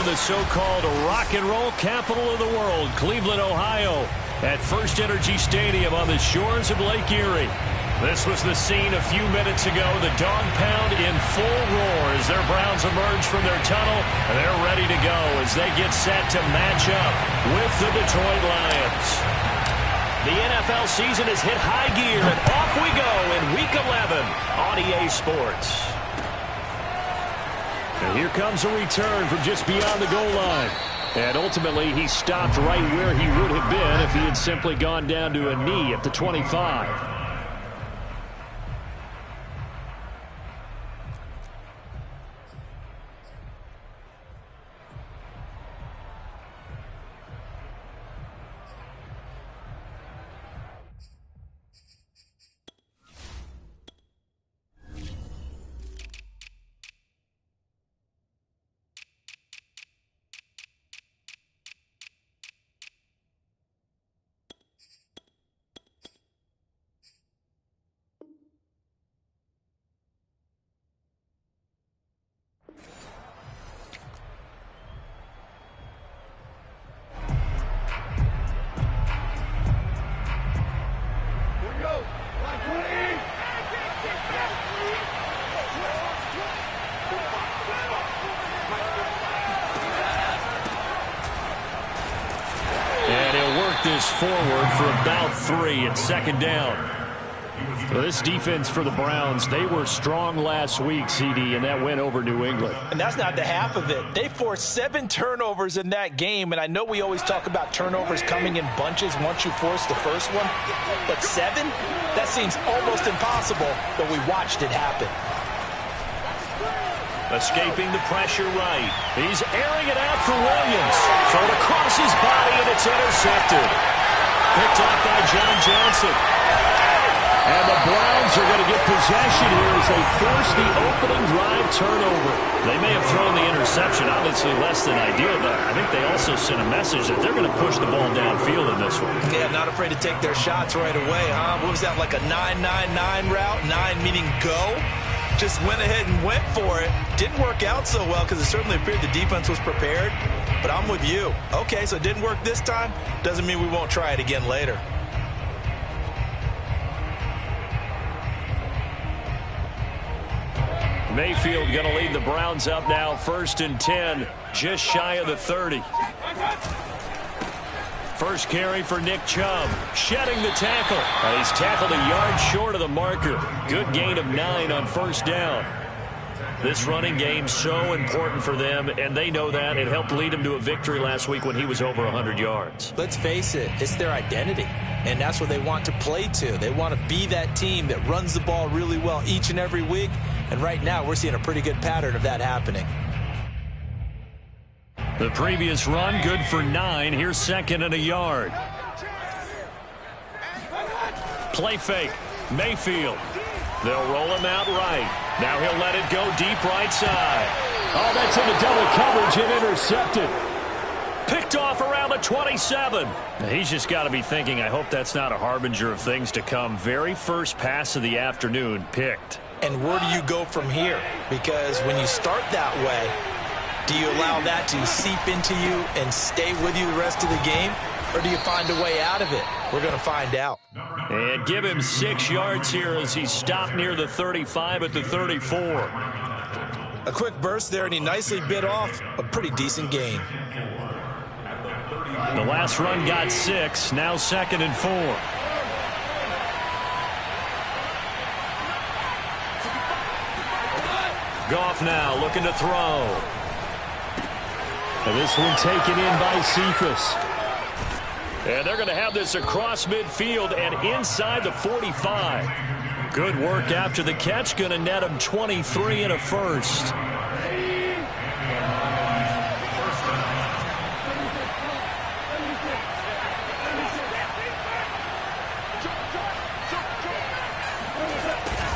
the so-called rock and roll capital of the world, Cleveland, Ohio, at First Energy Stadium on the shores of Lake Erie. This was the scene a few minutes ago. The dog pound in full roar as their Browns emerge from their tunnel. And they're ready to go as they get set to match up with the Detroit Lions. The NFL season has hit high gear, and off we go in Week 11 on EA Sports. And here comes a return from just beyond the goal line. And ultimately, he stopped right where he would have been if he had simply gone down to a knee at the 25. Forward for about 3 at second down. Well, this defense for the Browns, they were strong last week, CD, and that went over New England. And that's not the half of it. They forced 7 turnovers in that game, and I know we always talk about turnovers coming in bunches once you force the first one, but 7? That seems almost impossible, but we watched it happen. Escaping the pressure right. He's airing it out for Williams. Thrown across his body, and it's intercepted. Picked off by John Johnson. And the Browns are going to get possession here as they force the opening drive turnover. They may have thrown the interception, obviously less than ideal, but I think they also sent a message that they're going to push the ball downfield in this one. Yeah, not afraid to take their shots right away, huh? What was that, like a 9-9-9 route? 9 meaning go? Just went ahead and went for it. Didn't work out so well because it certainly appeared the defense was prepared. But I'm with you. Okay, so it didn't work this time. Doesn't mean we won't try it again later. Mayfield going to lead the Browns up now, 1st and 10, just shy of the 30. First carry for Nick Chubb, shedding the tackle. And he's tackled a yard short of the marker. Good gain of 9 on 1st down. This running game so important for them, and they know that. It helped lead them to a victory last week when he was over 100 yards. Let's face it, it's their identity, and that's what they want to play to. They want to be that team that runs the ball really well each and every week, and right now we're seeing a pretty good pattern of that happening. The previous run, good for 9. Here's 2nd and a yard. Play fake. Mayfield. They'll roll him out right. Now he'll let it go deep right side. Oh, that's into double coverage and intercepted. Picked off around the 27. Now, he's just got to be thinking, I hope that's not a harbinger of things to come. Very first pass of the afternoon picked. And where do you go from here? Because when you start that way, do you allow that to seep into you and stay with you the rest of the game? Or do you find a way out of it? We're going to find out. And give him 6 yards here as he stopped near the 35 at the 34. A quick burst there, and he nicely bit off a pretty decent gain. The last run got 6, now 2nd and 4. Goff now looking to throw. And this one taken in by Cephas. And they're going to have this across midfield and inside the 45. Good work after the catch. Going to net him 23 and a first.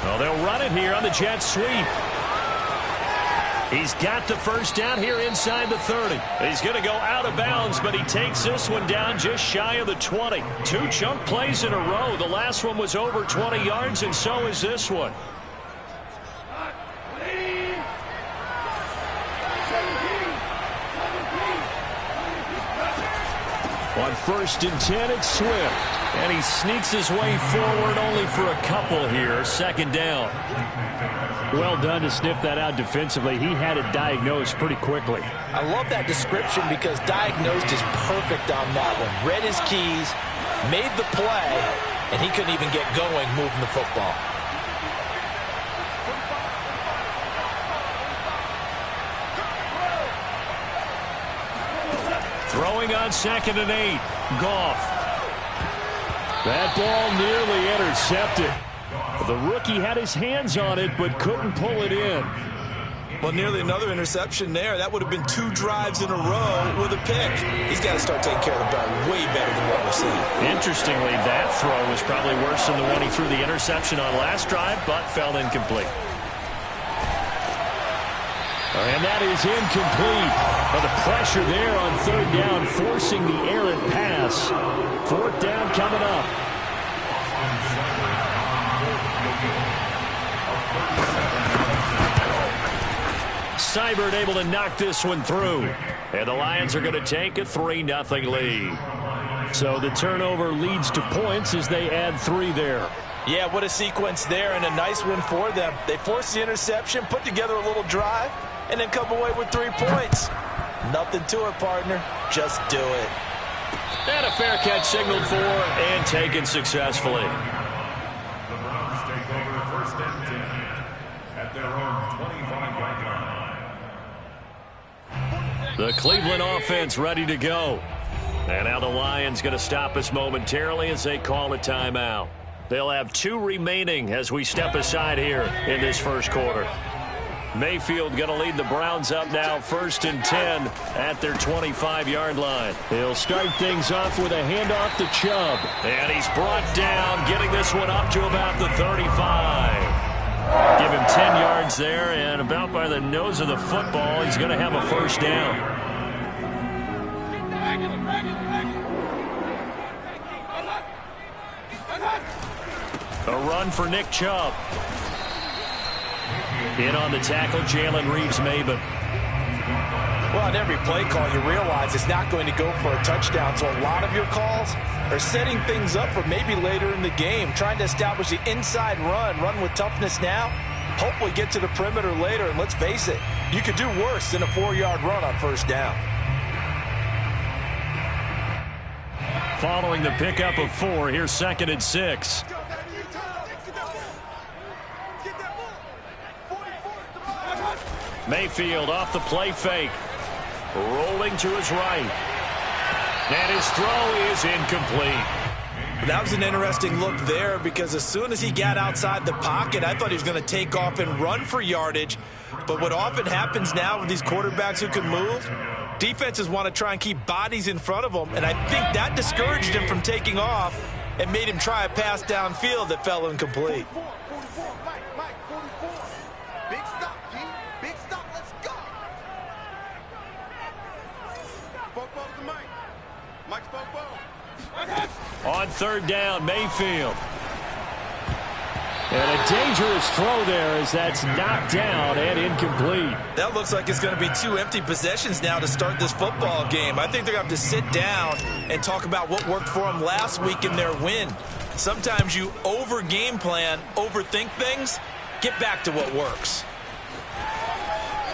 Well, they'll run it here on the jet sweep. He's got the first down here inside the 30. He's going to go out of bounds, but he takes this one down just shy of the 20. 2 chunk plays in a row. The last one was over 20 yards, and so is this one. On 1st and 10, it's Swift. And he sneaks his way forward only for a couple here. 2nd down. Well done to sniff that out defensively. He had it diagnosed pretty quickly. I love that description because diagnosed is perfect on that one. Read his keys, made the play, and he couldn't even get going moving the football. Throwing on 2nd and 8. Goff. That ball nearly intercepted. The rookie had his hands on it but couldn't pull it in. Well, nearly another interception there. That would have been 2 drives in a row with a pick. He's got to start taking care of the ball way better than what we're seeing. Interestingly, that throw was probably worse than the one he threw the interception on last drive, but fell incomplete. And that is incomplete. But the pressure there on 3rd down, forcing the errant pass. 4th down coming up. Seibert able to knock this one through. And the Lions are going to take a 3-0 lead. So the turnover leads to points as they add 3 there. Yeah, what a sequence there, and a nice one for them. They forced the interception, put together a little drive, and then come away with 3 points. Nothing to it, partner. Just do it. And a fair catch signaled for and taken successfully. The Browns take over 1st and 10 at their own 25-yard line. The Cleveland offense ready to go. And now the Lions going to stop us momentarily as they call a timeout. They'll have 2 remaining as we step aside here in this first quarter. Mayfield going to lead the Browns up now, 1st and 10 at their 25-yard line. He'll start things off with a handoff to Chubb. And he's brought down, getting this one up to about the 35. Give him 10 yards there, and about by the nose of the football, he's going to have a 1st down. A run for Nick Chubb. In on the tackle, Jalen Reeves-Maybin. Well, on every play call, you realize it's not going to go for a touchdown. So a lot of your calls are setting things up for maybe later in the game, trying to establish the inside run with toughness now, hopefully get to the perimeter later. And let's face it, you could do worse than a 4-yard run on 1st down. Following the pickup of 4, here's 2nd and 6. Mayfield off the play fake. Rolling to his right. And his throw is incomplete. That was an interesting look there because as soon as he got outside the pocket, I thought he was going to take off and run for yardage. But what often happens now with these quarterbacks who can move, defenses want to try and keep bodies in front of them. And I think that discouraged him from taking off and made him try a pass downfield that fell incomplete. On 3rd down, Mayfield. And a dangerous throw there as that's knocked down and incomplete. That looks like it's going to be 2 empty possessions now to start this football game. I think they're going to have to sit down and talk about what worked for them last week in their win. Sometimes you over-game plan, overthink things, get back to what works.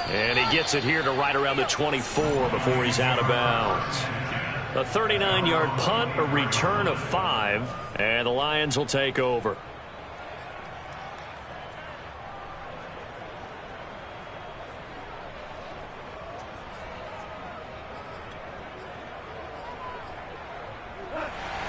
And he gets it here to right around the 24 before he's out of bounds. A 39-yard punt, a return of 5, and the Lions will take over.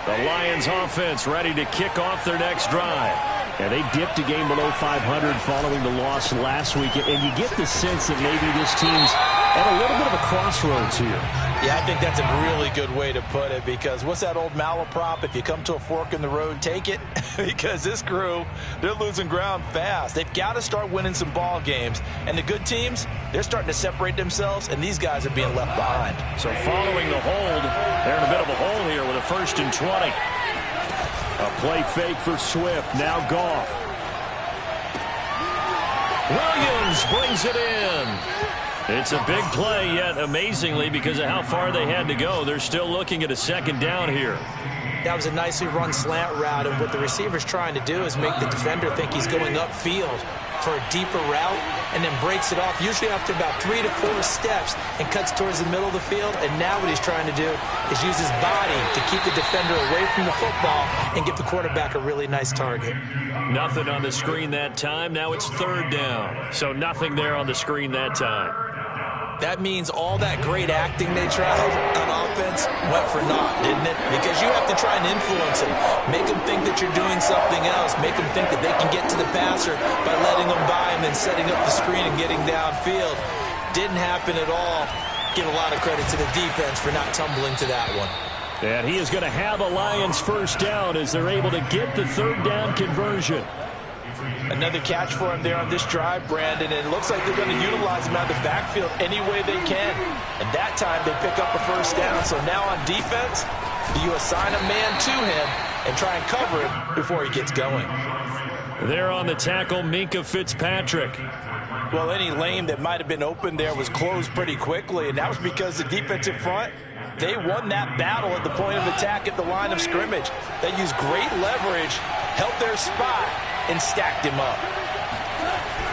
The Lions offense ready to kick off their next drive. And they dipped a game below 500 following the loss last week. And you get the sense that maybe this team's at a little bit of a crossroads here. Yeah, I think that's a really good way to put it because what's that old malaprop? If you come to a fork in the road, take it. Because this crew, they're losing ground fast. They've got to start winning some ball games. And the good teams, they're starting to separate themselves, and these guys are being left behind. So following the hold, they're in a bit of a hole here with a 1st and 20. A play fake for Swift. Now Goff. Williams brings it in. It's a big play, yet amazingly, because of how far they had to go, they're still looking at a second down here. That was a nicely run slant route, and what the receiver's trying to do is make the defender think he's going upfield for a deeper route, and then breaks it off, usually after about 3 to 4 steps, and cuts towards the middle of the field. And now what he's trying to do is use his body to keep the defender away from the football and give the quarterback a really nice target. Nothing on the screen that time. Now it's third down. So nothing there on the screen that time. That means all that great acting they tried on offense went for naught, didn't it? Because you have to try and influence them. Make them think that you're doing something else. Make them think that they can get to the passer by letting them by and then setting up the screen and getting downfield. Didn't happen at all. Give a lot of credit to the defense for not tumbling to that one. And he is going to have a Lions first down as they're able to get the third down conversion. Another catch for him there on this drive, Brandon, and it looks like they're going to utilize him out of the backfield any way they can. And that time they pick up a first down. So now on defense, you assign a man to him and try and cover him before he gets going. There on the tackle, Minkah Fitzpatrick. Well, any lane that might have been open there was closed pretty quickly, and that was because the defensive front, they won that battle at the point of attack at the line of scrimmage. They used great leverage, held their spot, and stacked him up.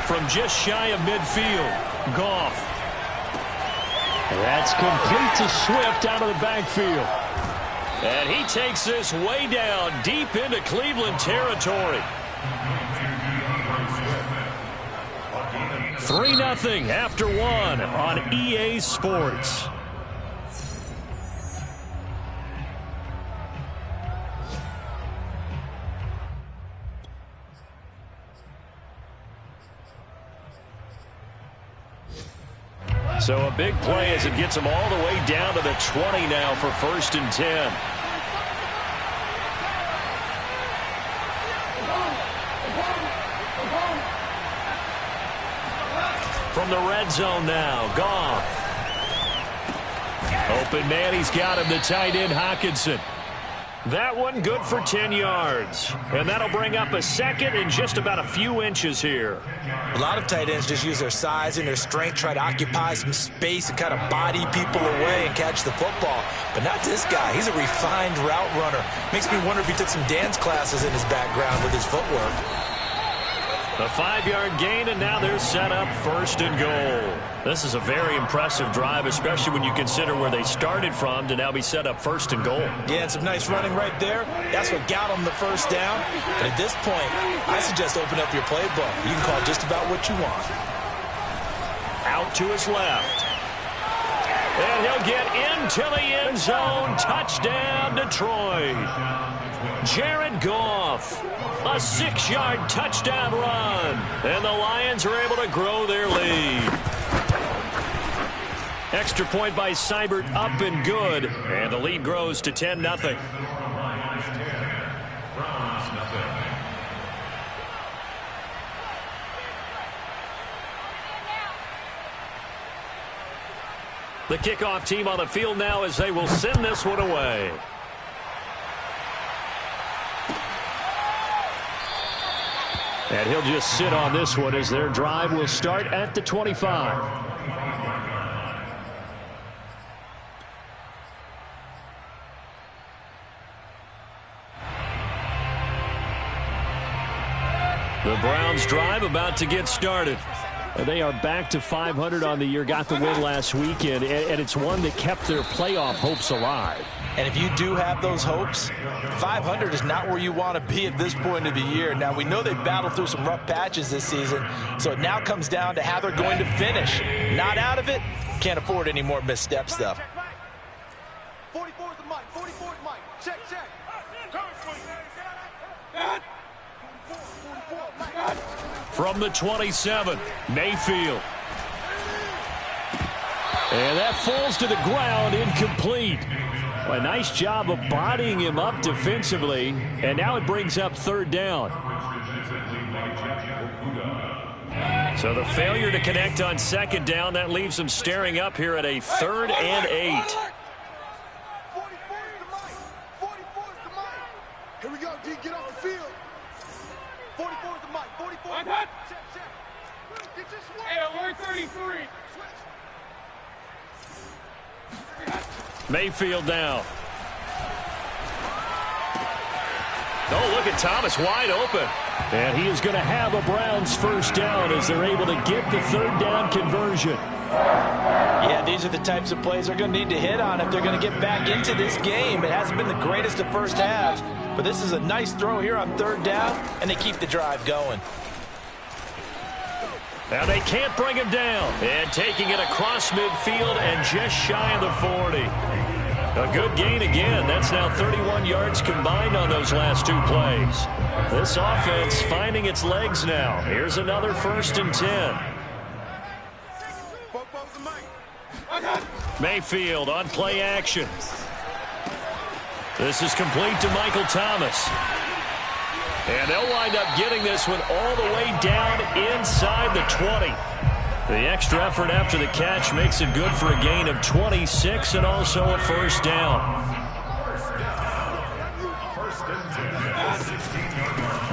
From just shy of midfield, Goff. That's complete to Swift out of the backfield. And he takes this way down, deep into Cleveland territory. 3-0 after one on EA Sports. So a big play as it gets them all the way down to the 20 now for 1st and 10. From the red zone now, Goff. Open man, he's got him, the tight end, Hockenson. That one good for 10 yards. And that'll bring up a second and just about a few inches here. A lot of tight ends just use their size and their strength, try to occupy some space and kind of body people away and catch the football. But not this guy. He's a refined route runner. Makes me wonder if he took some dance classes in his background with his footwork. A 5-yard gain, and now they're set up 1st and goal. This is a very impressive drive, especially when you consider where they started from to now be set up 1st and goal. Yeah, and some nice running right there. That's what got them the first down. But at this point, I suggest open up your playbook. You can call just about what you want. Out to his left. And he'll get into the end zone. Touchdown, Detroit. Jared Goff. A 6-yard touchdown run. And the Lions are able to grow their lead. Extra point by Seibert up and good. And the lead grows to 10-0. Lions 10, Browns 0. The kickoff team on the field now as they will send this one away. And he'll just sit on this one as their drive will start at the 25. The Browns drive about to get started. They are back to 500 on the year, got the win last weekend, and it's one that kept their playoff hopes alive. And if you do have those hopes, 500 is not where you want to be at this point of the year. Now, we know they've battled through some rough patches this season, so it now comes down to how they're going to finish. Not out of it, can't afford any more missteps, though. 44 is the mic, 44 is the mic. Check, check. From the 27, Mayfield. And that falls to the ground, incomplete. A nice job of bodying him up defensively, and now it brings up 3rd down. So the failure to connect on 2nd down, that leaves them staring up here at a 3rd and 8. 44 is the mic. 44 is the mic. Here we go, D. Get off the field. 44 is the mic. 44 is the mic. Check, check. Get your switch. Hey, alert 33. Switch. Mayfield now. Oh, look at Thomas wide open. And he is going to have a Browns first down as they're able to get the third down conversion. Yeah, these are the types of plays they're going to need to hit on if they're going to get back into this game. It hasn't been the greatest of first halves, but this is a nice throw here on third down, and they keep the drive going. Now they can't bring him down. And taking it across midfield and just shy of the 40. A good gain again. That's now 31 yards combined on those last two plays. This offense finding its legs now. Here's another 1st and 10. Mayfield on play action. This is complete to Michael Thomas. And they'll wind up getting this one all the way down inside the 20. The extra effort after the catch makes it good for a gain of 26 and also a first down.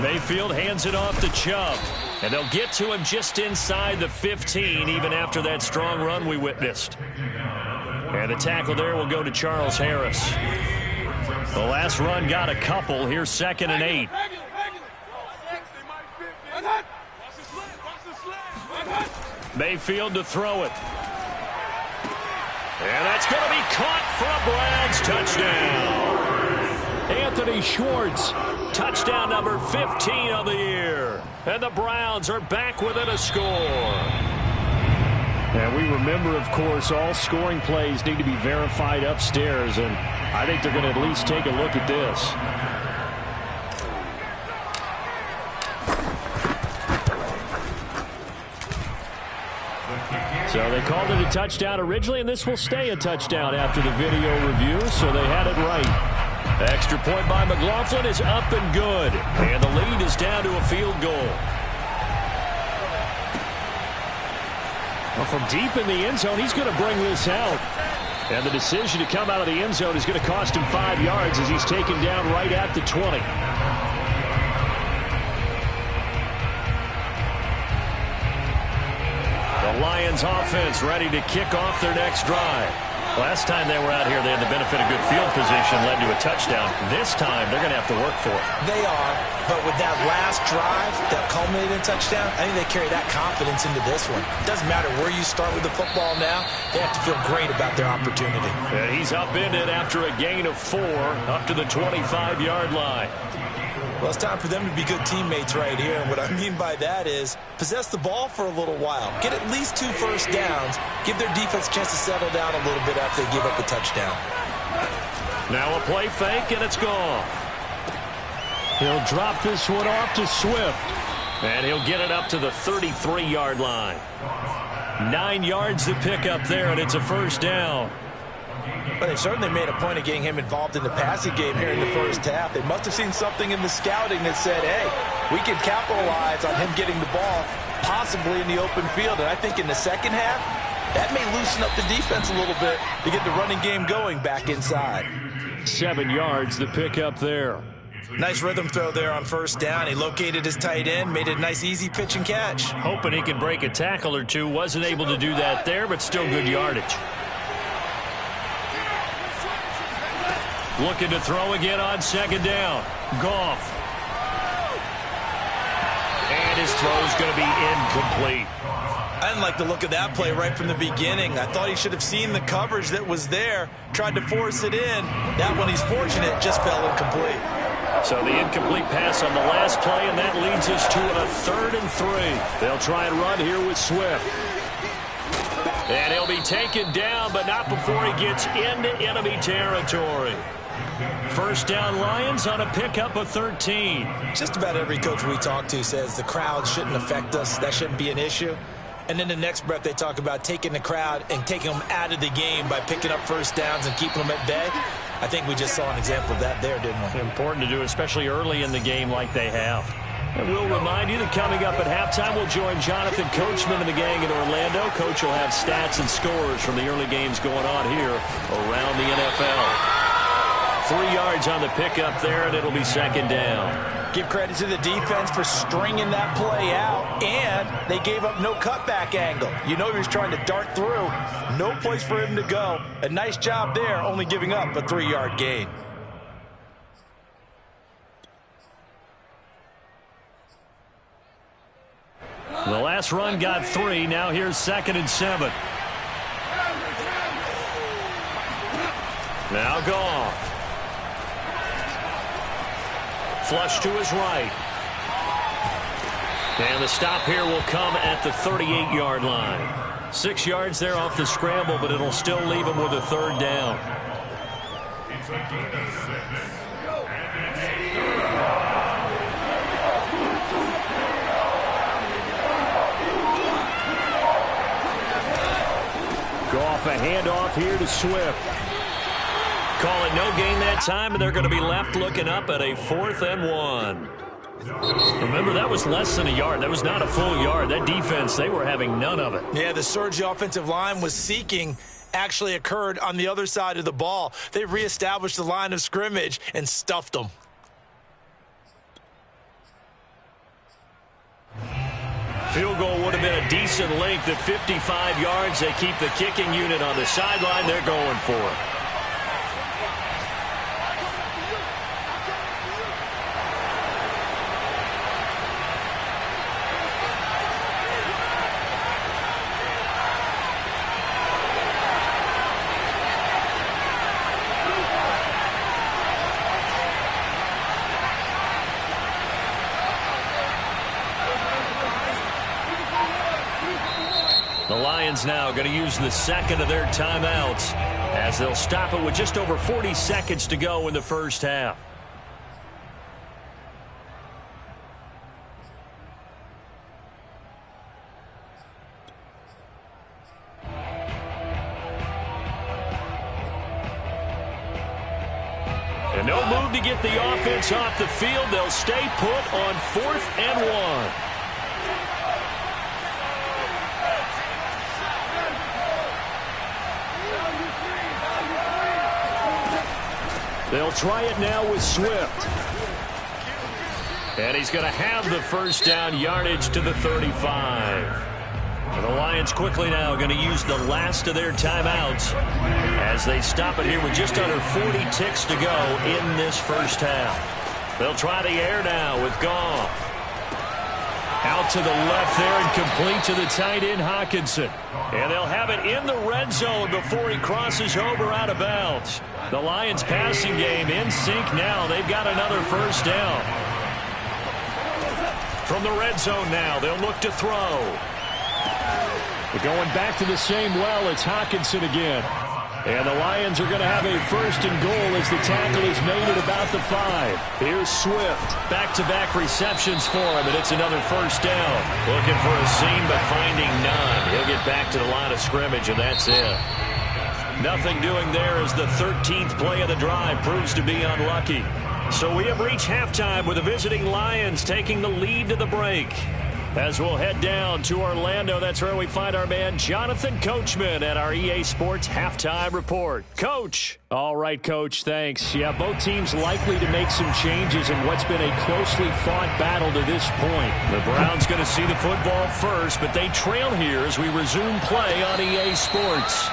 Mayfield hands it off to Chubb. And they'll get to him just inside the 15 even after that strong run we witnessed. And the tackle there will go to Charles Harris. The last run got a couple. Here's 2nd and 8. Mayfield to throw it. And that's going to be caught for a Browns touchdown. Anthony Schwartz, touchdown number 15 of the year. And the Browns are back within a score. And we remember, of course, all scoring plays need to be verified upstairs, and I think they're going to at least take a look at this. So they called it a touchdown originally, and this will stay a touchdown after the video review, so they had it right. Extra point by McLaughlin is up and good, and the lead is down to a field goal. Well, from deep in the end zone, he's going to bring this out. And the decision to come out of the end zone is going to cost him 5 yards as he's taken down right at the 20. The Lions offense ready to kick off their next drive. Last time they were out here, they had the benefit of good field position, led to a touchdown. This time, they're going to have to work for it. They are, but with that last drive that culminated in a touchdown, I think they carry that confidence into this one. It doesn't matter where you start with the football now. They have to feel great about their opportunity. And he's upended after a gain of 4 up to the 25-yard line. Well, it's time for them to be good teammates right here. And what I mean by that is possess the ball for a little while. Get at least 2 first downs. Give their defense a chance to settle down a little bit after they give up the touchdown. Now a play fake, and it's gone. He'll drop this one off to Swift. And he'll get it up to the 33-yard line. 9 yards to pick up there, and it's a first down. But they certainly made a point of getting him involved in the passing game here in the first half. They must have seen something in the scouting that said, hey, we can capitalize on him getting the ball, possibly in the open field. And I think in the second half, that may loosen up the defense a little bit to get the running game going back inside. 7 yards to pick up there. Nice rhythm throw there on first down. He located his tight end, made it a nice easy pitch and catch. Hoping he could break a tackle or two. Wasn't able to do that there, but still good yardage. Looking to throw again on second down. Goff. And his throw's going to be incomplete. I didn't like the look of that play right from the beginning. I thought he should have seen the coverage that was there, tried to force it in. That one, he's fortunate, just fell incomplete. So the incomplete pass on the last play, and that leads us to a 3rd and 3. They'll try and run here with Swift. And he'll be taken down, but not before he gets into enemy territory. First down Lions on a pickup of 13. Just about every coach we talk to says the crowd shouldn't affect us. That shouldn't be an issue. And then the next breath they talk about taking the crowd and taking them out of the game by picking up first downs and keeping them at bay. I think we just saw an example of that there, didn't we? Important to do, especially early in the game like they have. And we'll remind you that coming up at halftime, we'll join Jonathan Coachman and the gang in Orlando. Coach will have stats and scores from the early games going on here around the NFL. 3 yards on the pickup there, and it'll be second down. Give credit to the defense for stringing that play out, and they gave up no cutback angle. You know he was trying to dart through. No place for him to go. A nice job there, only giving up a 3-yard gain. The last run got 3. Now here's 2nd and 7. Now Goff. Flush to his right. And the stop here will come at the 38-yard line. 6 yards there off the scramble, but it'll still leave him with a 3rd down. It's a gain of 6. Goff, a handoff here to Swift. Call it no gain that time, and they're going to be left looking up at a 4th and 1. Remember, that was less than a yard. That was not a full yard. That defense, they were having none of it. Yeah, the surge the offensive line was seeking actually occurred on the other side of the ball. They reestablished the line of scrimmage and stuffed them. Field goal would have been a decent length at 55 yards. They keep the kicking unit on the sideline. They're going for it. The Lions now going to use the 2nd of their timeouts as they'll stop it with just over 40 seconds to go in the first half. And no move to get the offense off the field. They'll stay put on 4th and 1. They'll try it now with Swift. And he's going to have the first down, yardage to the 35. And the Lions quickly now going to use the last of their timeouts as they stop it here with just under 40 ticks to go in this first half. They'll try the air now with Goff. Out to the left there and complete to the tight end, Hockenson. And they'll have it in the red zone before he crosses over out of bounds. The Lions passing game in sync now. They've got another first down. From the red zone now, they'll look to throw. They're going back to the same well. It's Hockenson again. And the Lions are going to have a 1st and goal as the tackle is made at about the 5. Here's Swift. Back-to-back receptions for him, and it's another first down. Looking for a seam, but finding none. He'll get back to the line of scrimmage, and that's it. Nothing doing there as the 13th play of the drive proves to be unlucky. So we have reached halftime with the visiting Lions taking the lead to the break. As we'll head down to Orlando, that's where we find our man Jonathan Coachman at our EA Sports Halftime Report. Coach. All right, Coach, thanks. Yeah, both teams likely to make some changes in what's been a closely fought battle to this point. The Browns going to see the football first, but they trail here as we resume play on EA Sports.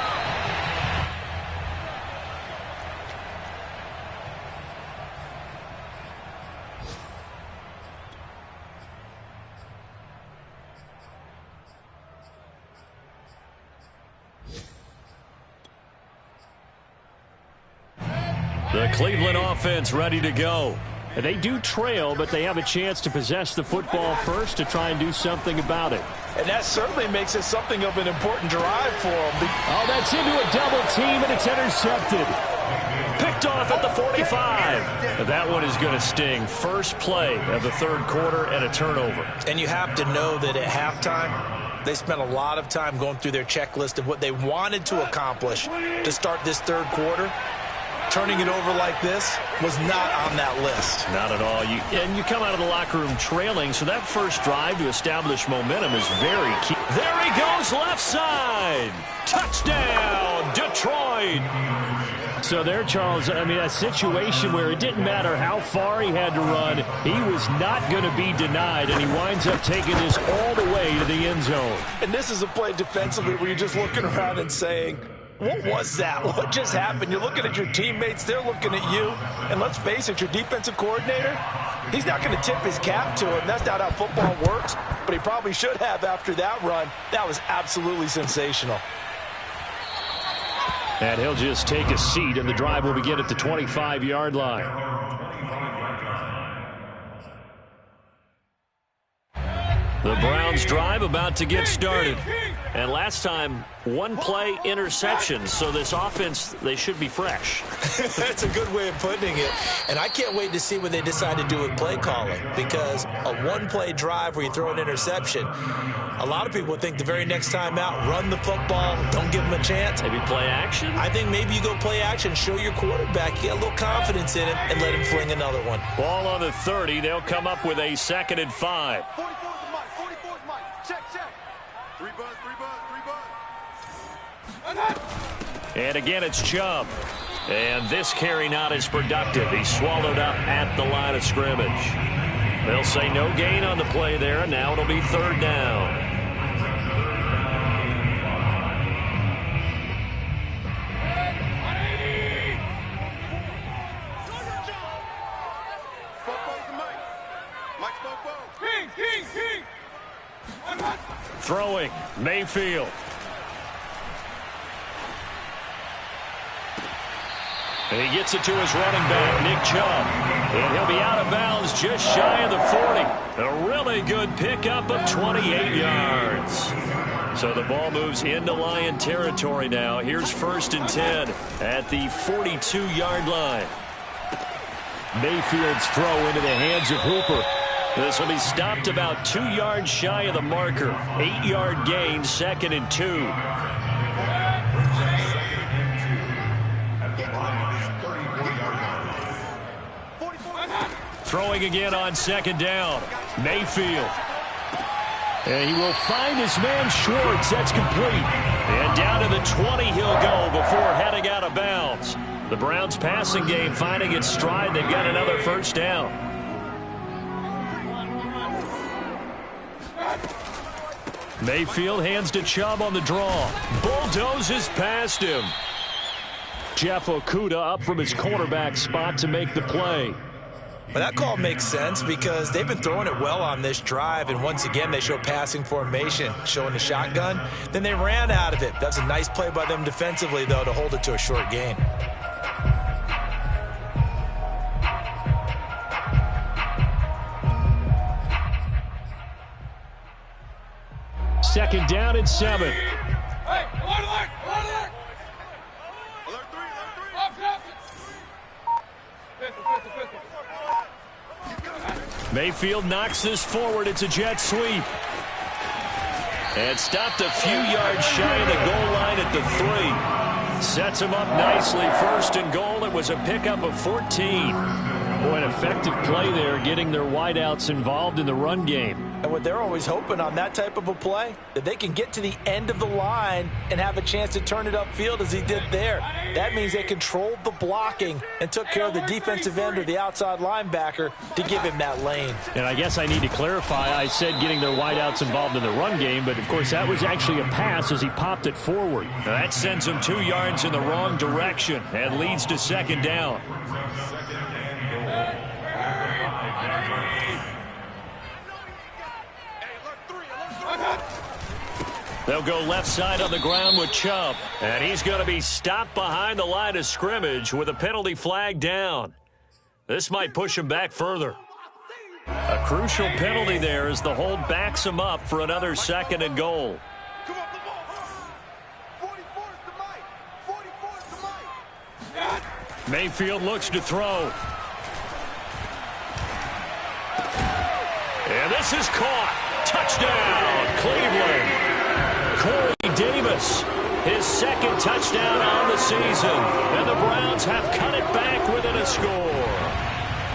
The Cleveland offense ready to go. They do trail, but they have a chance to possess the football first to try and do something about it. And that certainly makes it something of an important drive for them. Oh, that's into a double team, and it's intercepted. Picked off at the 45. That one is going to sting. First play of the 3rd quarter and a turnover. And you have to know that at halftime, they spent a lot of time going through their checklist of what they wanted to accomplish to start this 3rd quarter. Turning it over like this was not on that list. Not at all. And you come out of the locker room trailing, so that first drive to establish momentum is very key. There he goes, left side. Touchdown, Detroit. so there, Charles. I mean, a situation where it didn't matter how far he had to run. He was not going to be denied, and he winds up taking this all the way to the end zone. And this is a play defensively where you're just looking around and saying, what was that? What just happened? You're looking at your teammates. They're looking at you. And let's face it, your defensive coordinator, he's not going to tip his cap to him. That's not how football works. But he probably should have after that run. That was absolutely sensational. And he'll just take a seat, and the drive will begin at the 25-yard line. The Browns drive about to get started. And last time, one play interception. So this offense, they should be fresh. That's a good way of putting it. And I can't wait to see what they decide to do with play calling. Because a one-play drive where you throw an interception, a lot of people think the very next time out, run the football, don't give them a chance. Maybe play action? I think maybe you go play action, show your quarterback, get a little confidence in it, and let him fling another one. Ball on the 30. They'll come up with a 2nd and 5. 44's Mike. 44's Mike. Check. 3 buzz. And again, it's Chubb. And this carry not as productive. He's swallowed up at the line of scrimmage. They'll say no gain on the play there. Now it'll be 3rd down. Throwing, Mayfield. And he gets it to his running back, Nick Chubb. And he'll be out of bounds just shy of the 40. A really good pickup of 28 yards. So the ball moves into Lion territory now. Here's 1st and 10 at the 42-yard line. Mayfield's throw into the hands of Hooper. This will be stopped about 2 yards shy of the marker. 8-yard gain, 2nd and 2. Throwing again on 2nd down. Mayfield. And he will find his man Schwartz. That's complete. And down to the 20 he'll go before heading out of bounds. The Browns passing game finding its stride. They've got another 1st down. Mayfield hands to Chubb on the draw. Bulldozes past him. Jeff Okudah up from his cornerback spot to make the play. Well, that call makes sense because they've been throwing it well on this drive, and once again they show passing formation, showing the shotgun. Then they ran out of it. That's a nice play by them defensively, though, to hold it to a short gain. Second down and 7. Hey, alert. Alert 3. Mayfield knocks this forward. It's a jet sweep. And stopped a few yards shy of the goal line at the 3. Sets him up nicely. 1st and goal. It was a pickup of 14. Boy, an effective play there, getting their wideouts involved in the run game. And what they're always hoping on that type of a play, that they can get to the end of the line and have a chance to turn it upfield as he did there. That means they controlled the blocking and took care of the defensive end or the outside linebacker to give him that lane. And I guess I need to clarify, I said getting their wideouts involved in the run game, but of course that was actually a pass as he popped it forward. Now that sends him 2 yards in the wrong direction and leads to 2nd down. They'll go left side on the ground with Chubb. And he's going to be stopped behind the line of scrimmage with a penalty flag down. This might push him back further. A crucial penalty there as the hold backs him up for another 2nd and goal. Come on, the ball. 44's the Mike. 44's the Mike. Mayfield looks to throw. And this is caught. Touchdown, Cleveland. Corey Davis, his 2nd touchdown on the season. And the Browns have cut it back within a score.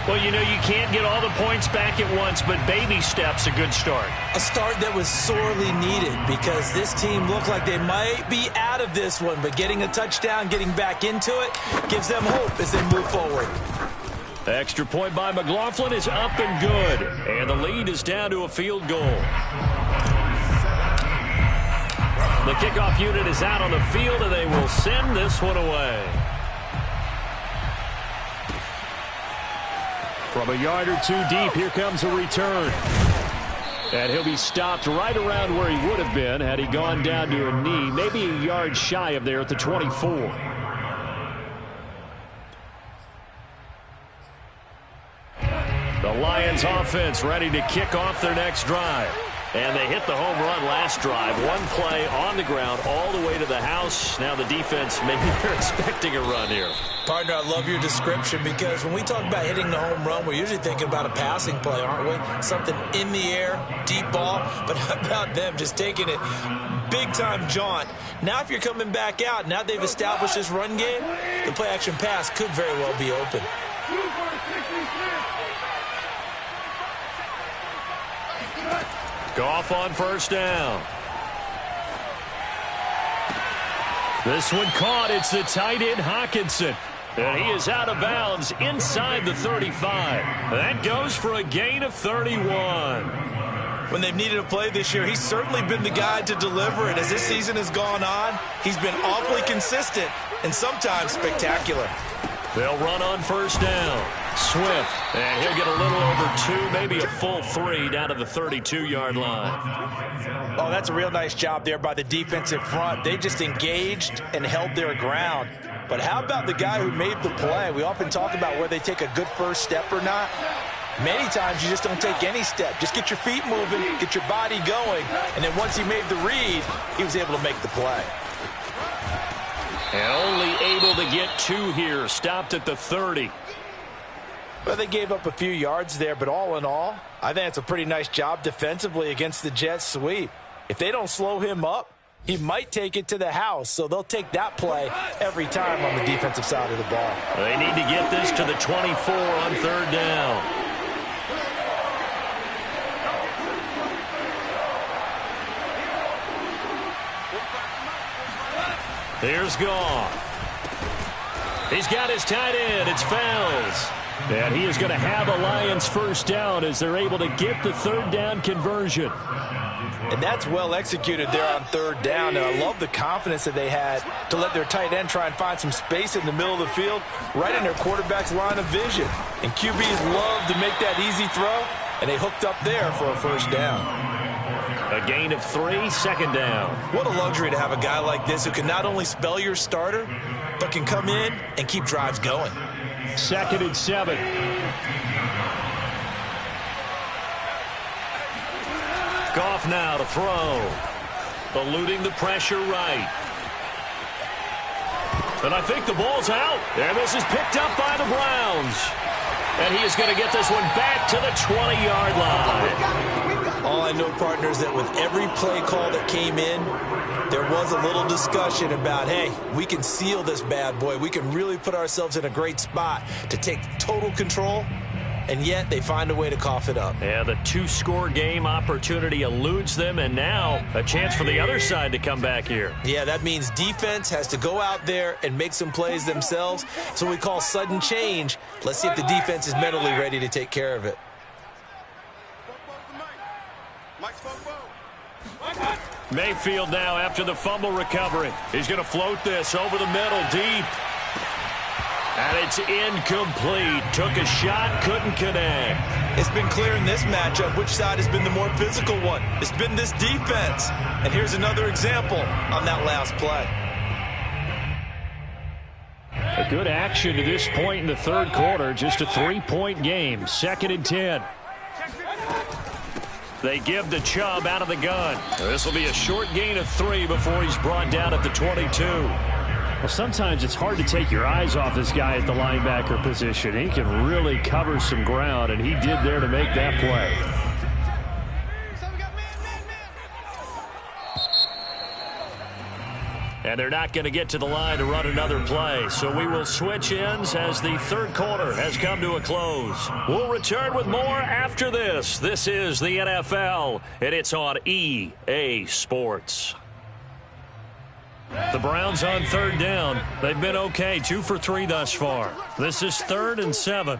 Well, you know, you can't get all the points back at once, but baby steps a good start. A start that was sorely needed because this team looked like they might be out of this one, but getting a touchdown, getting back into it, gives them hope as they move forward. Extra point by McLaughlin is up and good, and the lead is down to a field goal. The kickoff unit is out on the field, and they will send this one away. From a yard or two deep, here comes a return. And he'll be stopped right around where he would have been had he gone down to a knee, maybe a yard shy of there at the 24. The Lions offense ready to kick off their next drive. And they hit the home run last drive. One play on the ground all the way to the house. Now the defense, maybe they're expecting a run here. Partner, I love your description because when we talk about hitting the home run, we're usually thinking about a passing play, aren't we? Something in the air, deep ball. But how about them just taking it big-time jaunt? Now if you're coming back out, now they've established this run game, the play-action pass could very well be open. Goff on first down. This one caught. It's the tight end Hawkinson. And he is out of bounds inside the 35. That goes for a gain of 31. When they've needed a play this year, he's certainly been the guy to deliver it. As this season has gone on, he's been awfully consistent and sometimes spectacular. They'll run on first down. Swift, and he'll get a little over 2, maybe a full 3 down to the 32-yard line. Oh, that's a real nice job there by the defensive front. They just engaged and held their ground. But how about the guy who made the play? We often talk about where they take a good first step or not. Many times you just don't take any step. Just get your feet moving, get your body going, and then once he made the read, he was able to make the play. And only able to get 2 here, stopped at the 30. Well, they gave up a few yards there, but all in all, I think it's a pretty nice job defensively against the Jets sweep. If they don't slow him up, he might take it to the house, so they'll take that play every time on the defensive side of the ball. They need to get this to the 24 on third down. Here's Goff. He's got his tight end. It's Fells. And he is going to have a Lions first down as they're able to get the third down conversion. And that's well executed there on third down. And I love the confidence that they had to let their tight end try and find some space in the middle of the field, right in their quarterback's line of vision. And QBs love to make that easy throw, and they hooked up there for a first down. A gain of 3, second down. What a luxury to have a guy like this who can not only spell your starter, but can come in and keep drives going. 2nd and 7. Goff now to throw. Eluding the pressure right. And I think the ball's out. And this is picked up by the Browns. And he is going to get this one back to the 20-yard line. All I know, partners, that with every play call that came in, there was a little discussion about, hey, we can seal this bad boy. We can really put ourselves in a great spot to take total control, and yet they find a way to cough it up. Yeah, the 2-score game opportunity eludes them, and now a chance for the other side to come back here. Yeah, that means defense has to go out there and make some plays themselves. So we call sudden change. Let's see if the defense is mentally ready to take care of it. Mayfield now after the fumble recovery. He's going to float this over the middle deep. And it's incomplete. Took a shot, couldn't connect. It's been clear in this matchup which side has been the more physical one. It's been this defense. And here's another example on that last play. A good action to this point in the third quarter. Just a 3-point game. 2nd and 10. They give the Chubb out of the gun. This will be a short gain of 3 before he's brought down at the 22. Well, sometimes it's hard to take your eyes off this guy at the linebacker position. He can really cover some ground, and he did there to make that play. And they're not going to get to the line to run another play. So we will switch ends as the third quarter has come to a close. We'll return with more after this. This is the NFL, and it's on EA Sports. The Browns on third down. They've been okay, 2 for 3 thus far. This is 3rd and 7.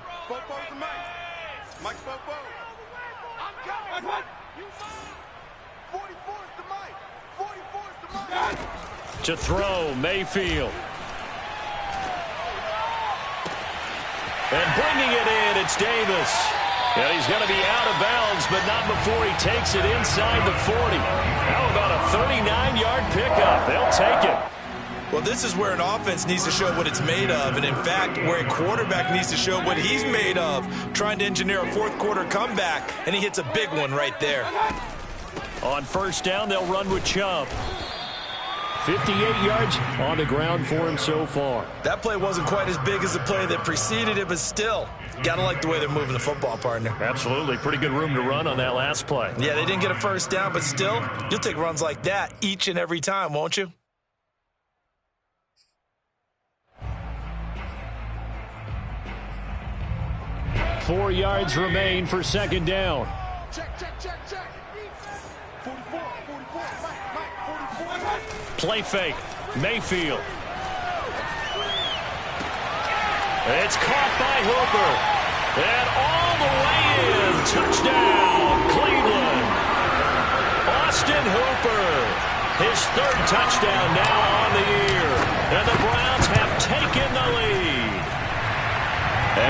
To throw, Mayfield. And bringing it in, it's Davis. And he's going to be out of bounds, but not before he takes it inside the 40. How about a 39-yard pickup? They'll take it. Well, this is where an offense needs to show what it's made of, and in fact, where a quarterback needs to show what he's made of, trying to engineer a fourth-quarter comeback, and he hits a big one right there. On first down, they'll run with Chubb. 58 yards on the ground for him so far. That play wasn't quite as big as the play that preceded it, but still, got to like the way they're moving the football, partner. Absolutely. Pretty good room to run on that last play. Yeah, they didn't get a first down, but still, you'll take runs like that each and every time, won't you? Four yards remain for second down. Check. 44. Play fake. Mayfield. It's caught by Hooper. And all the way in. Touchdown, Cleveland. Austin Hooper. His 3rd touchdown now on the year. And the Browns have taken the lead.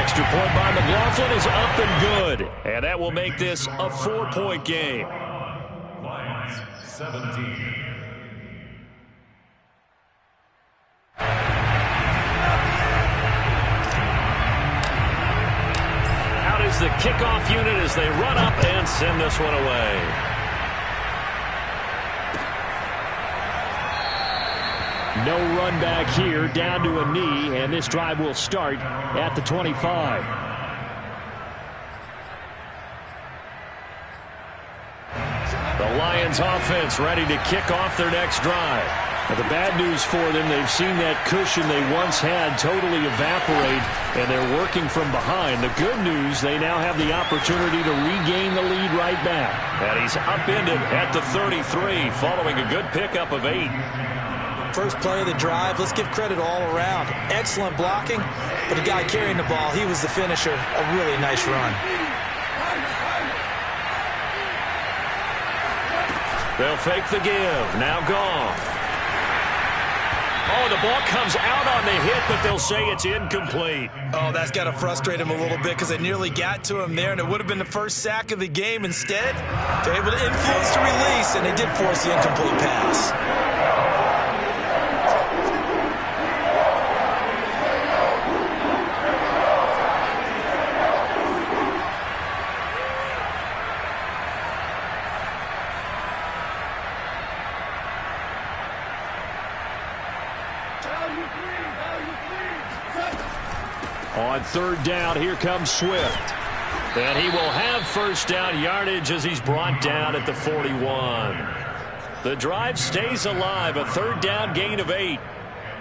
Extra point by McLaughlin is up and good. And that will make this a 4-point game. Lions 17. Out is the kickoff unit as they run up and send this one away. No run back here, down to a knee, and this drive will start at the 25. The Lions offense ready to kick off their next drive. Now, the bad news for them, they've seen that cushion they once had totally evaporate, and they're working from behind. The good news, they now have the opportunity to regain the lead right back. And he's upended at the 33, following a good pickup of 8. First play of the drive, let's give credit all around. Excellent blocking, but the guy carrying the ball, he was the finisher. A really nice run. They'll fake the give. Now Goff. Oh, the ball comes out on the hit, but they'll say it's incomplete. Oh, that's got to frustrate him a little bit because they nearly got to him there, and it would have been the first sack of the game. Instead, they're able to influence the release, and they did force the incomplete pass. On third down, here comes Swift. And he will have first down yardage as he's brought down at the 41. The drive stays alive, a third down gain of 8.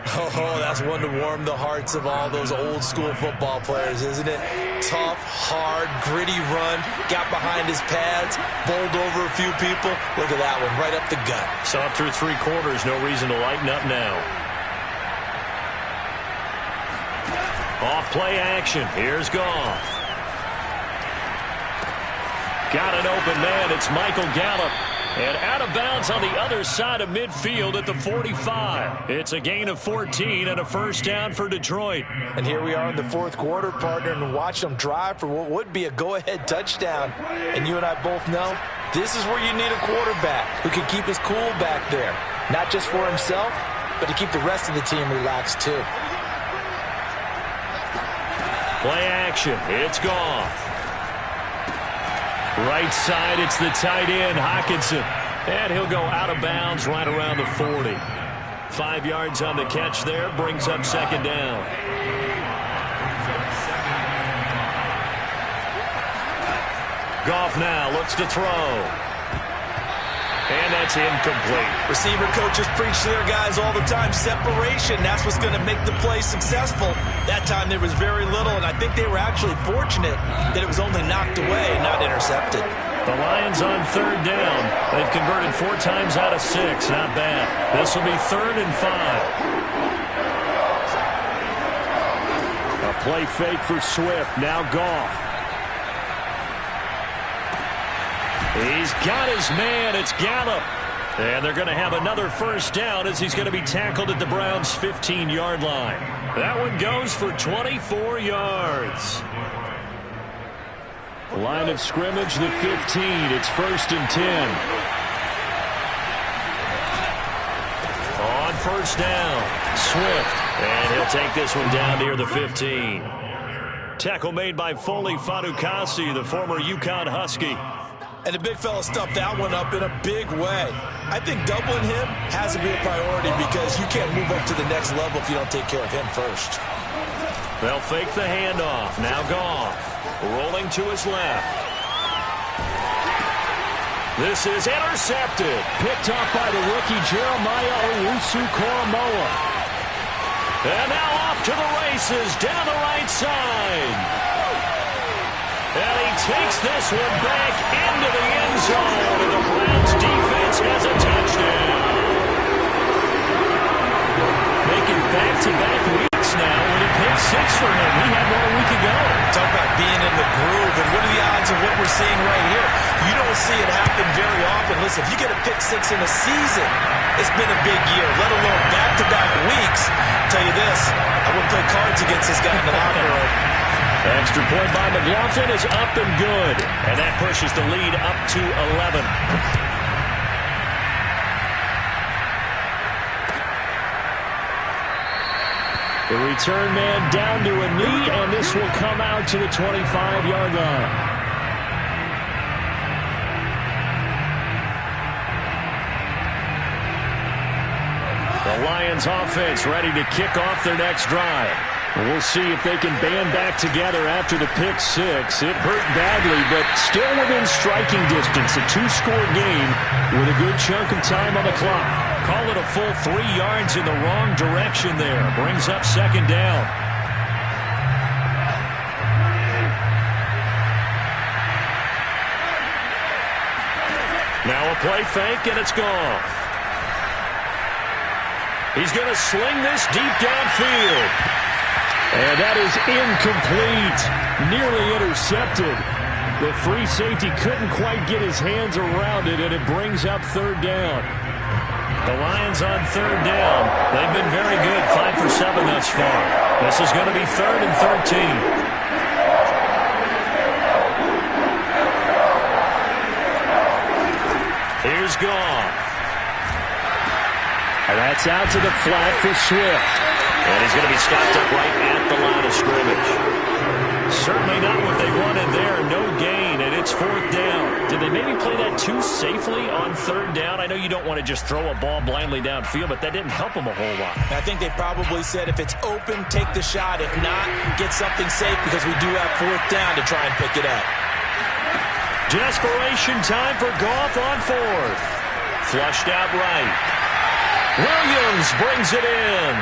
Oh, that's one to warm the hearts of all those old school football players, isn't it? Tough, hard, gritty run, got behind his pads, bowled over a few people. Look at that one, right up the gut. Saw through 3 quarters, no reason to lighten up now. Off play action. Here's Goff. Got an open man. It's Michael Gallup. And out of bounds on the other side of midfield at the 45. It's a gain of 14 and a first down for Detroit. And here we are in the fourth quarter, partner, and watch them drive for what would be a go-ahead touchdown. And you and I both know this is where you need a quarterback who can keep his cool back there. Not just for himself, but to keep the rest of the team relaxed too. Play action. It's Goff. Right side, it's the tight end, Hockenson. And he'll go out of bounds right around the 40. 5 yards on the catch there, brings up second down. Goff now looks to throw. And that's incomplete. Receiver coaches preach to their guys all the time. Separation, that's what's going to make the play successful. That time there was very little, and I think they were actually fortunate that it was only knocked away, not intercepted. The Lions on 3rd down. They've converted 4 times out of 6. Not bad. This will be 3rd and 5. A play fake for Swift. Now Goff. He's got his man. It's Gallup. And they're going to have another 1st down as he's going to be tackled at the Browns' 15-yard line. That one goes for 24 yards. Line of scrimmage, the 15. It's 1st and 10. On 1st down, Swift. And he'll take this one down near the 15. Tackle made by Foley Fatukasi, the former UConn Husky. And the big fella stuffed that one up in a big way. I think doubling him has to be a priority because you can't move up to the next level if you don't take care of him first. They'll fake the handoff. Now Goff. Rolling to his left. This is intercepted. Picked up by the rookie Jeremiah Owusu-Koramoah. And now off to the races down the right side. And he takes this one back into the end zone. And the Browns defense has a touchdown. Making back-to-back weeks now with a pick 6 for him. He had 1 week ago. Talk about being in the groove. And what are the odds of what we're seeing right here? You don't see it happen very often. Listen, if you get a pick 6 in a season, it's been a big year, let alone back-to-back weeks. I'll tell you this, I wouldn't play cards against this guy in the locker room. Extra point by McLaughlin is up and good. And that pushes the lead up to 11. The return man down to a knee, and this will come out to the 25-yard line. The Lions offense ready to kick off their next drive. We'll see if they can band back together after the pick 6. It hurt badly, but still within striking distance. A 2-score game with a good chunk of time on the clock. Call it a full 3 yards in the wrong direction there. Brings up 2nd down. Now a play fake, and it's gone. He's going to sling this deep downfield. And that is incomplete. Nearly intercepted. The free safety couldn't quite get his hands around it, and it brings up 3rd down. The Lions on 3rd down. They've been very good, 5 for 7 thus far. This is going to be 3rd and 13. Here's Goff. And that's out to the flat for Swift. And he's going to be stopped up right at the line of scrimmage. Certainly not what they wanted there. No gain, and it's 4th down. Did they maybe play that too safely on 3rd down? I know you don't want to just throw a ball blindly downfield, but that didn't help them a whole lot. I think they probably said if it's open, take the shot. If not, get something safe because we do have 4th down to try and pick it up. Desperation time for Goff on 4th. Flushed out right. Williams brings it in.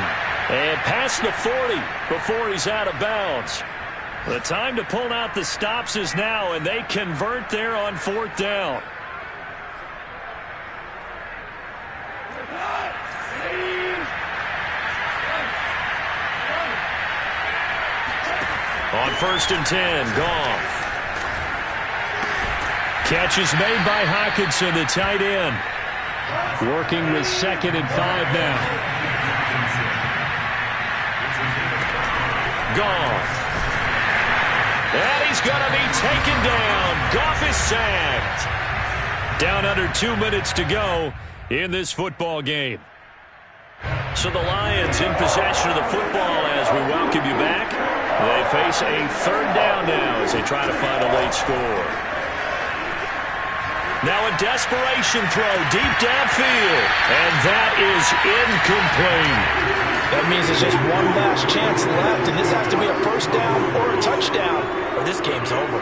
And past the 40 before he's out of bounds. The time to pull out the stops is now, and they convert there on 4th down. On 1st and 10, Goff. Catch is made by Hockenson, the tight end. Working with 2nd and 5 now. Goff. And he's going to be taken down. Goff is sacked. Down under 2 minutes to go in this football game. So the Lions in possession of the football as we welcome you back. They face a 3rd down now as they try to find a late score. Now a desperation throw deep downfield. And that is incomplete. That means there's just one last chance left, and this has to be a 1st down or a touchdown, or this game's over.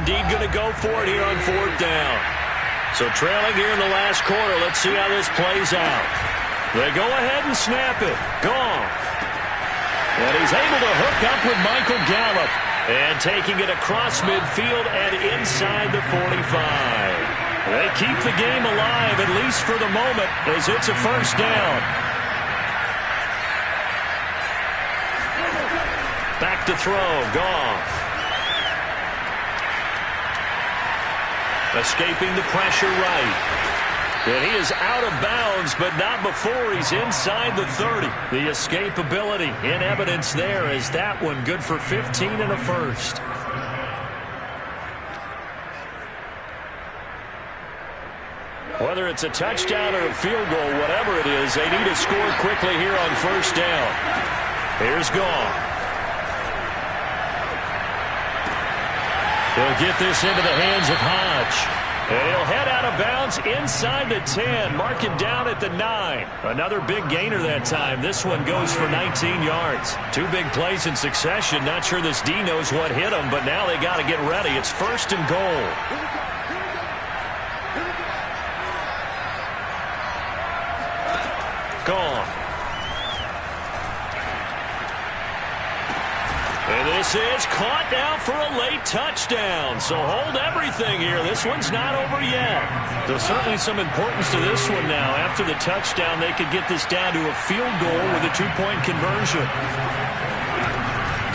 indeed going to go for it here on 4th down. So trailing here in the last quarter. Let's see how this plays out. They go ahead and snap it. Goff. And he's able to hook up with Michael Gallup. And taking it across midfield and inside the 45. They keep the game alive, at least for the moment, as it's a 1st down. Back to throw. Goff. Escaping the pressure right. And he is out of bounds, but not before he's inside the 30. The escapability in evidence there as that one good for 15 and a 1st. Whether it's a touchdown or a field goal, whatever it is, they need to score quickly here on 1st down. Here's Goff. He'll get this into the hands of Hodge. And he'll head out of bounds inside the 10, marking down at the 9. Another big gainer that time. This one goes for 19 yards. 2 big plays in succession. Not sure this D knows what hit him, but now they got to get ready. It's 1st and goal. Gone. And this is caught now for a late touchdown. So hold everything here. This one's not over yet. There's certainly some importance to this one now. After the touchdown, they could get this down to a field goal with a 2-point conversion.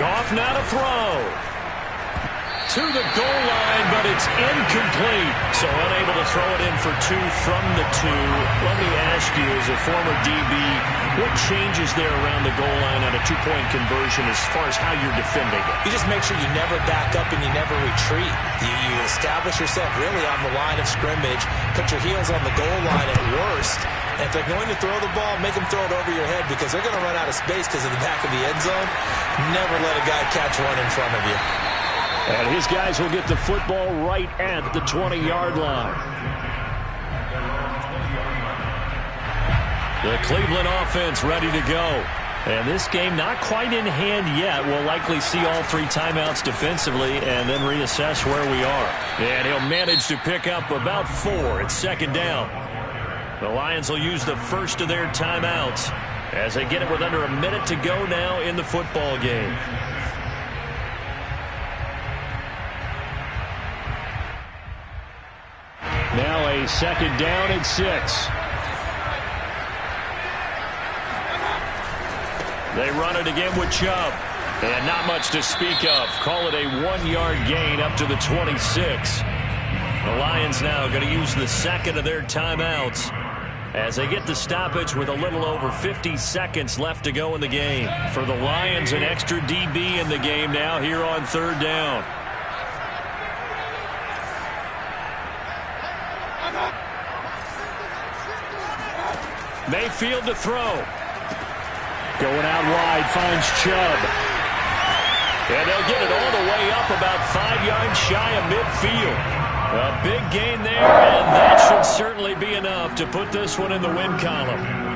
Goff now to throw. To the goal line, but it's incomplete. So unable to throw it in for 2 from the 2. Let me ask you, as a former DB, what changes there around the goal line on a 2-point conversion as far as how you're defending it? You just make sure you never back up and you never retreat. You establish yourself really on the line of scrimmage, put your heels on the goal line at worst. And if they're going to throw the ball, make them throw it over your head because they're going to run out of space because of the back of the end zone. Never let a guy catch one in front of you. And his guys will get the football right at the 20-yard line. The Cleveland offense ready to go. And this game not quite in hand yet. We'll likely see all 3 timeouts defensively and then reassess where we are. And he'll manage to pick up about 4. It's 2nd down. The Lions will use the first of their timeouts as they get it with under a minute to go now in the football game. Now a 2nd down and 6. They run it again with Chubb. And not much to speak of. Call it a 1-yard gain up to the 26. The Lions now going to use the 2nd of their timeouts as they get the stoppage with a little over 50 seconds left to go in the game. For the Lions, an extra DB in the game now here on 3rd down. Mayfield to throw. Going out wide, finds Chubb. And they'll get it all the way up about 5 yards shy of midfield. A big gain there, and that should certainly be enough to put this one in the win column.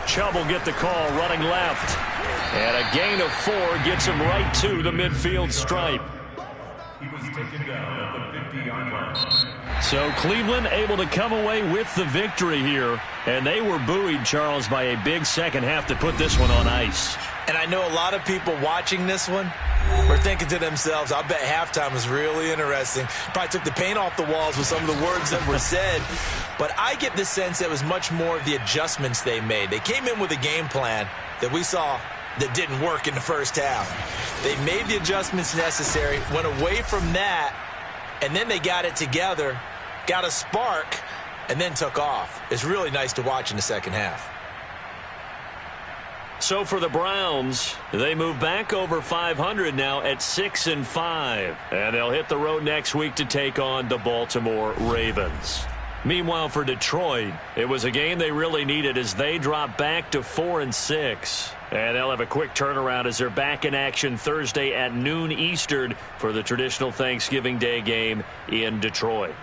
Chubb will get the call running left. And a gain of 4 gets him right to the midfield stripe. He was taken down at the 50-yard line. So Cleveland able to come away with the victory here. And they were buoyed, Charles, by a big second half to put this one on ice. And I know a lot of people watching this one were thinking to themselves, I bet halftime was really interesting. Probably took the paint off the walls with some of the words that were said. But I get the sense that it was much more of the adjustments they made. They came in with a game plan that we saw that didn't work in the first half. They made the adjustments necessary, went away from that, and then they got it together, got a spark, and then took off. It's really nice to watch in the second half. So for the Browns, they move back over 500 now at 6-5. And they'll hit the road next week to take on the Baltimore Ravens. Meanwhile, for Detroit, it was a game they really needed as they drop back to 4-6. And they'll have a quick turnaround as they're back in action Thursday at noon Eastern for the traditional Thanksgiving Day game in Detroit.